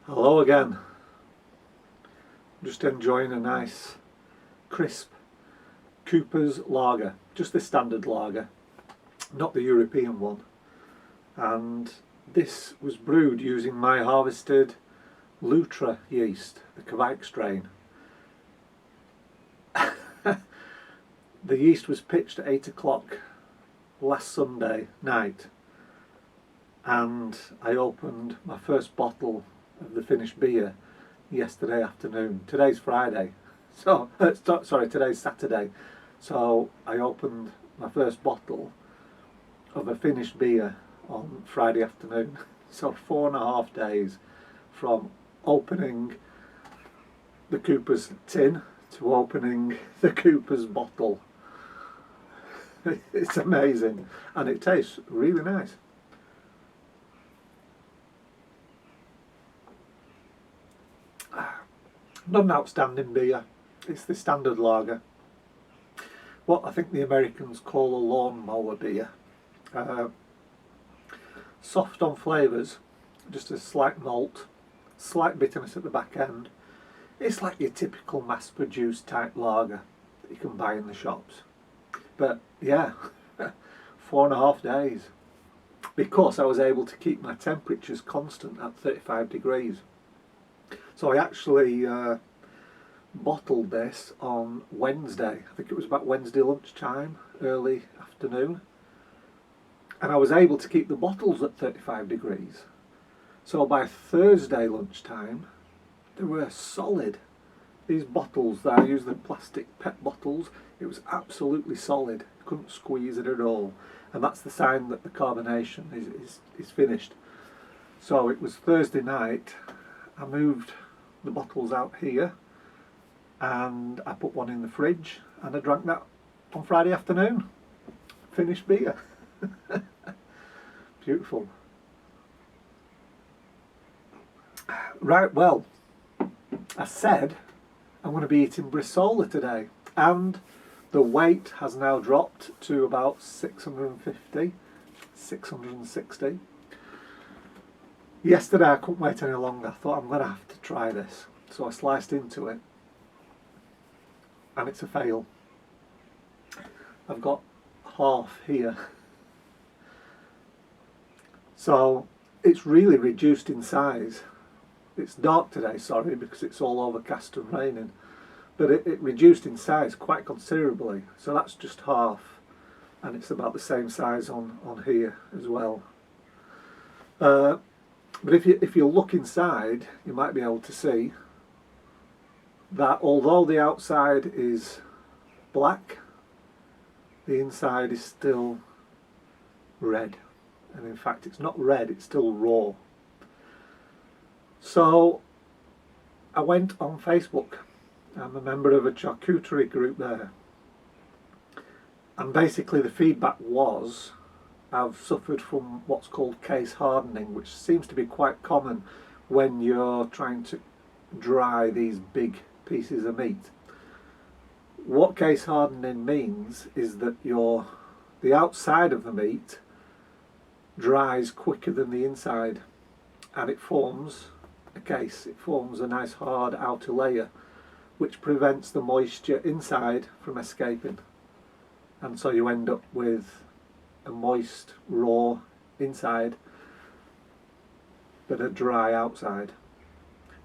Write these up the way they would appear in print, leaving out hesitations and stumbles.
Hello again. Just enjoying a nice crisp Cooper's lager, just the standard lager, not the European one. And this was brewed using my harvested Lutra yeast, the Kveik strain. The yeast was pitched at 8 o'clock last Sunday night, and I opened my first bottle of the finished beer yesterday afternoon. Today's Friday, so sorry, today's Saturday. So I opened my first bottle of a finished beer on Friday afternoon. So 4.5 days from opening the Cooper's tin to opening the Cooper's bottle. It's amazing, and it tastes really nice. Not an outstanding beer, it's the standard lager. What I think the Americans call a lawnmower beer. Soft on flavours, just a slight malt, slight bitterness at the back end. It's like your typical mass-produced type lager that you can buy in the shops. But yeah, 4.5 days, because I was able to keep my temperatures constant at 35 degrees. So I actually bottled this on Wednesday. I think it was about Wednesday lunchtime, early afternoon. And I was able to keep the bottles at 35 degrees. So by Thursday lunchtime, they were solid. These bottles that I used, the plastic PET bottles, it was absolutely solid. Couldn't squeeze it at all. And that's the sign that the carbonation is finished. So it was Thursday night. I moved the bottles out here and I put one in the fridge and I drank that on Friday afternoon. Finished beer. Beautiful. Right, well, I said I'm going to be eating Bresaola today, and the weight has now dropped to about 650, 660. Yesterday I couldn't wait any longer. I thought I'm going to have to try this. So I sliced into it and it's a fail. I've got half here. So it's really reduced in size. It's dark today, sorry, because it's all overcast and raining. But it reduced in size quite considerably. So that's just half. And it's about the same size on here as well. But if you look inside, you might be able to see that although the outside is black, the inside is still red. And in fact, it's not red, it's still raw. So I went on Facebook. I'm a member of a charcuterie group there. And basically the feedback was, I've suffered from what's called case hardening, which seems to be quite common when you're trying to dry these big pieces of meat. What case hardening means is that the outside of the meat dries quicker than the inside, and it forms a case. It forms a nice hard outer layer which prevents the moisture inside from escaping, and so you end up with a moist, raw inside, but a dry outside.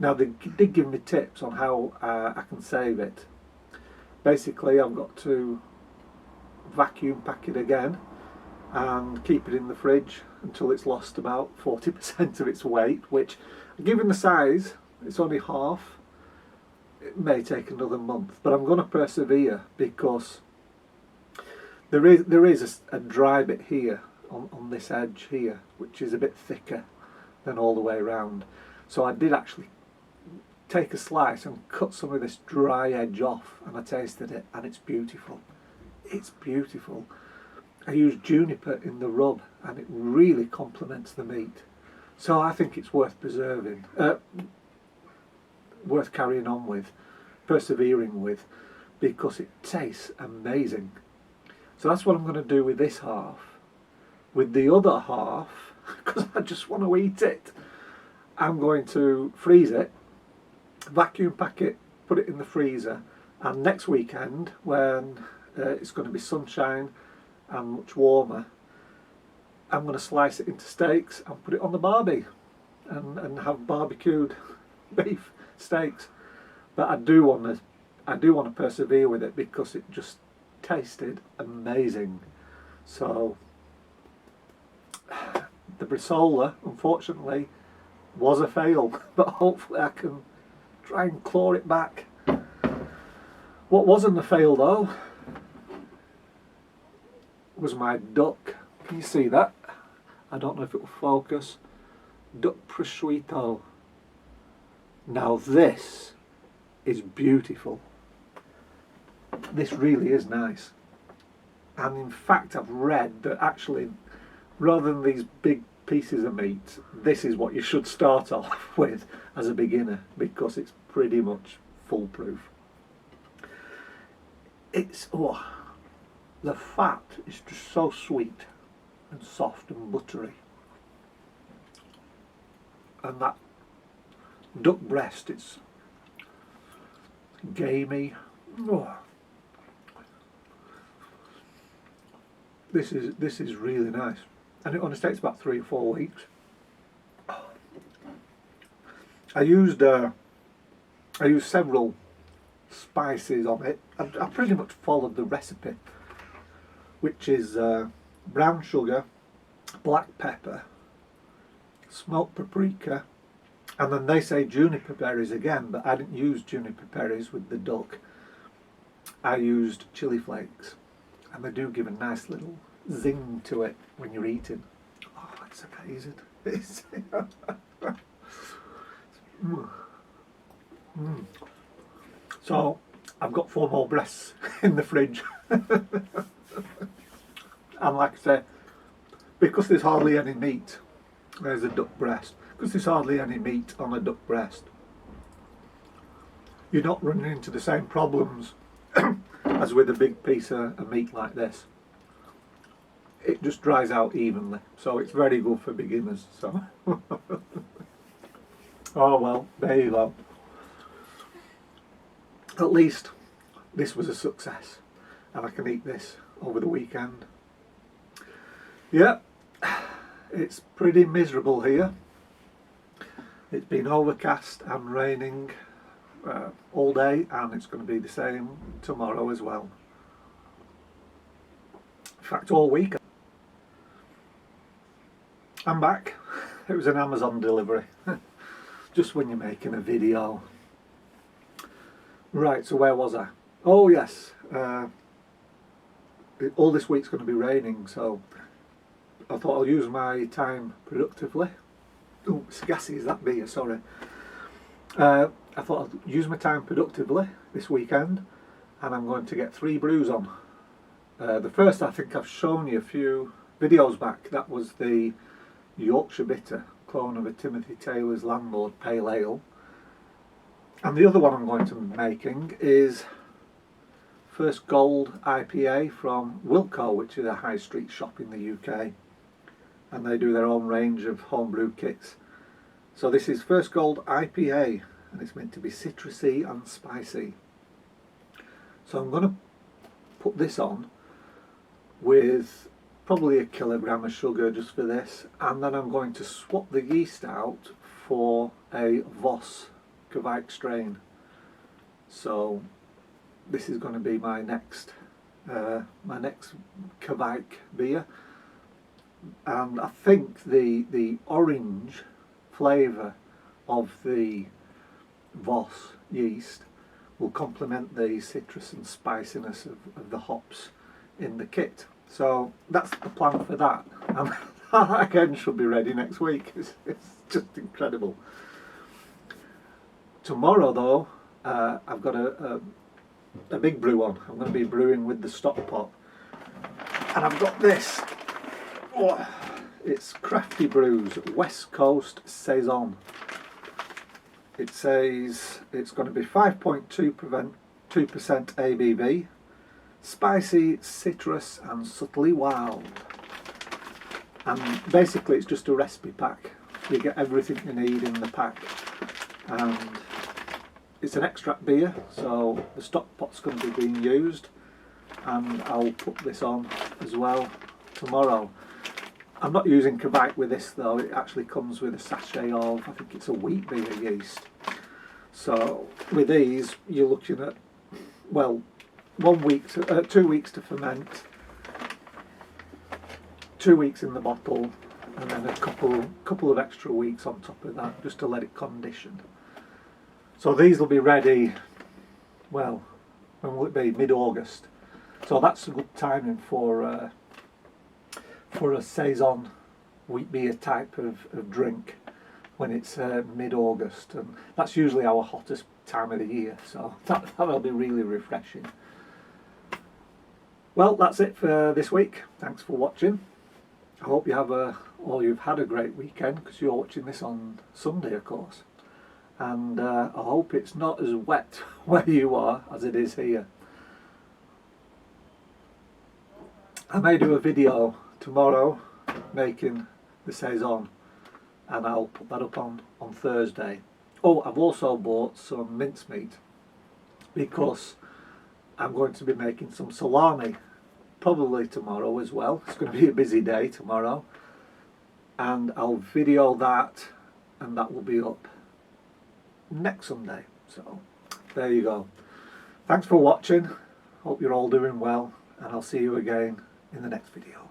Now they did give me tips on how I can save it. Basically, I've got to vacuum pack it again and keep it in the fridge until it's lost about 40% of its weight, which, given the size, it's only half. It may take another month, but I'm going to persevere because there is a dry bit here on this edge here, which is a bit thicker than all the way around. So I did actually take a slice and cut some of this dry edge off, and I tasted it, and it's beautiful. It's beautiful. I used juniper in the rub, and it really complements the meat. So I think it's worth preserving, worth carrying on with, persevering with, because it tastes amazing. So that's what I'm going to do with this half. With the other half, because I just want to eat it, I'm going to freeze it, vacuum pack it, put it in the freezer, and next weekend when it's going to be sunshine and much warmer, I'm going to slice it into steaks and put it on the barbie and have barbecued beef steaks. But I do want to persevere with it because it just tasted amazing. So the Bresaola, unfortunately, was a fail, but hopefully I can try and claw it back. What wasn't a fail though was my duck. Can you see that? I don't know if it will focus. Duck Prosciutto. Now this is beautiful. This really is nice. And in fact I've read that actually rather than these big pieces of meat, this is what you should start off with as a beginner because it's pretty much foolproof. It's, oh, the fat is just so sweet and soft and buttery. And that duck breast, it's gamey. Oh. This is really nice, and it only takes about 3 or 4 weeks. I used several spices on it. I pretty much followed the recipe, which is brown sugar, black pepper, smoked paprika, and then they say juniper berries again, but I didn't use juniper berries with the duck. I used chili flakes, and they do give a nice little zing to it when you're eating. Oh, it's amazing. It's So I've got 4 more breasts in the fridge. And like I say, because there's hardly any meat, there's a duck breast, because there's hardly any meat on a duck breast, you're not running into the same problems as with a big piece of meat like this. It just dries out evenly, so it's very good for beginners. So oh well, there you go. At least this was a success, and I can eat this over the weekend. Yeah, it's pretty miserable here. It's been overcast and raining all day, and it's going to be the same tomorrow as well. In fact, all week. I'm back. It was an Amazon delivery. Just when you're making a video. Right, so where was I? Oh yes, all this week's going to be raining, so I thought I'll use my time productively. Oh, it's gassy as that beer, sorry. I thought I'd use my time productively this weekend, and I'm going to get 3 brews on. The first, I think I've shown you a few videos back. That was the Yorkshire Bitter, clone of a Timothy Taylor's Landlord Pale Ale. And the other one I'm going to be making is First Gold IPA from Wilko, which is a high street shop in the UK. And they do their own range of homebrew kits. So this is First Gold IPA, and it's meant to be citrusy and spicy. So I'm going to put this on with probably 1 kilogram of sugar just for this, and then I'm going to swap the yeast out for a Voss Kveik strain. So this is going to be my next Kveik beer, and I think the orange flavour of the Voss yeast will complement the citrus and spiciness of the hops in the kit. So that's the plan for that, and that again should be ready next week. It's just incredible. Tomorrow though, I've got a big brew on. I'm going to be brewing with the stock pot, and I've got this. Oh, it's Crafty Brews West Coast Saison. It says it's going to be 5.2% ABV, spicy, citrus and subtly wild. And basically it's just a recipe pack You get everything you need in the pack, and it's an extract beer, so the stock pot's going to be being used, and I'll put this on as well tomorrow. I'm not using Kveik with this though, it actually comes with a sachet of, I think it's a wheat beer yeast. So with these you're looking at, well, 2 weeks to ferment, 2 weeks in the bottle, and then a couple of extra weeks on top of that just to let it condition. So these will be ready, well, when will it be? Mid-August. So that's a good timing for a saison wheat beer type of drink when it's mid-August, and that's usually our hottest time of the year, so that'll be really refreshing. Well, that's it for this week. Thanks for watching. I hope you have you've had a great weekend, because you're watching this on Sunday, of course. And I hope it's not as wet where you are as it is here. I may do a video tomorrow making the saison, and I'll put that up on Thursday. Oh, I've also bought some mincemeat, because I'm going to be making some salami probably tomorrow as well. It's going to be a busy day tomorrow, and I'll video that, and that will be up next Sunday. So there you go. Thanks for watching. Hope you're all doing well, and I'll see you again in the next video.